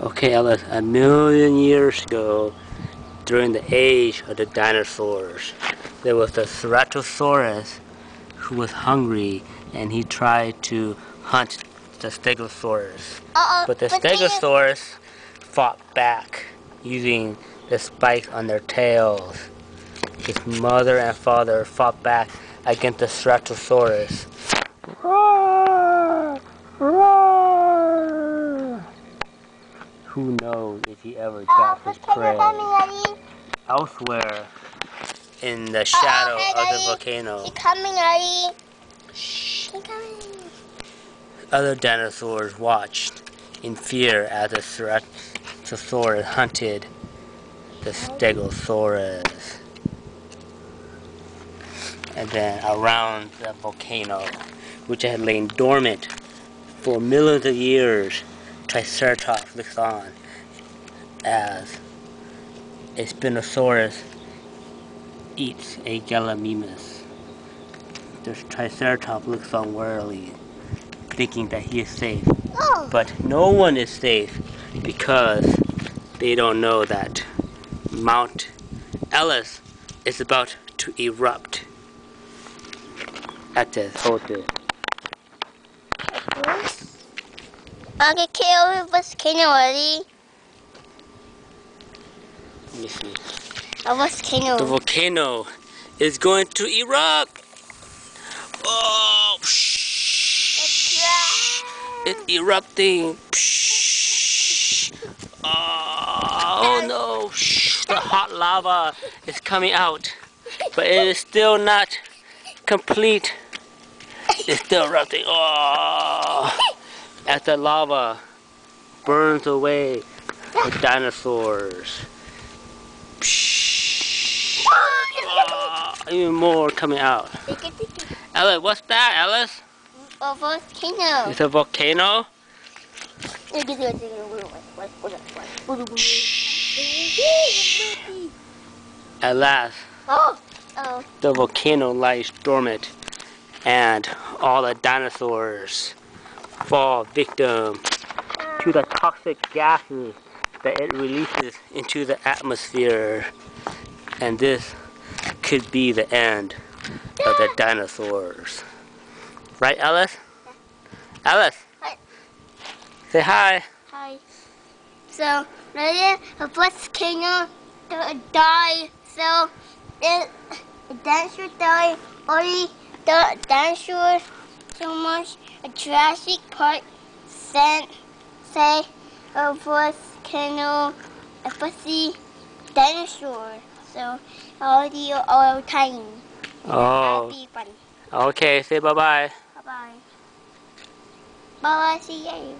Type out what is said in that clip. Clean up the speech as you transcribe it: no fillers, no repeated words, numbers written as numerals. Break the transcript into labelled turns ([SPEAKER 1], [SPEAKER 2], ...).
[SPEAKER 1] Okay, Ellys, a million years ago, during the age of the dinosaurs, there was a Ceratosaurus who was hungry, and he tried to hunt the Stegosaurus. But the Stegosaurus fought back using the spikes on their tails. His mother and father fought back against the Ceratosaurus. Roar! Roar! Who knows if he ever got his prey? Elsewhere, in the shadow of the volcano, other dinosaurs watched in fear as the Ceratosaurus hunted the Stegosaurus. And then around the volcano, which had lain dormant for millions of years, Triceratops looks on as a Spinosaurus eats a Gallimimus. The Triceratops looks on warily, thinking that he is safe. But no one is safe because they don't know that Mount Ellys is about to erupt at this hotel.
[SPEAKER 2] Okay, kill volcano already.
[SPEAKER 1] Let me see.
[SPEAKER 2] A volcano.
[SPEAKER 1] The volcano is going to erupt. Oh, it's erupting. Oh no, the hot lava is coming out, but it is still not complete. It's still erupting. Oh, as the lava burns away the dinosaurs. Oh, even more coming out. Ellys, what's that, Ellys?
[SPEAKER 2] A volcano.
[SPEAKER 1] It's a volcano? At last, the volcano lies dormant, and all the dinosaurs fall victim to the toxic gases that it releases into the atmosphere. And this could be the end of the dinosaurs. Right, Ellys? Ellys?
[SPEAKER 2] Hi.
[SPEAKER 1] Say hi.
[SPEAKER 2] Hi. So, the volcano die. So, the dinosaurs die. Only the dinosaurs so much. A Jurassic Park say a volcano, a pussy dinosaur. So, all time.
[SPEAKER 1] Oh.
[SPEAKER 2] Happy fun.
[SPEAKER 1] Okay, say bye-bye.
[SPEAKER 2] Bye-bye. Bye-bye, see you.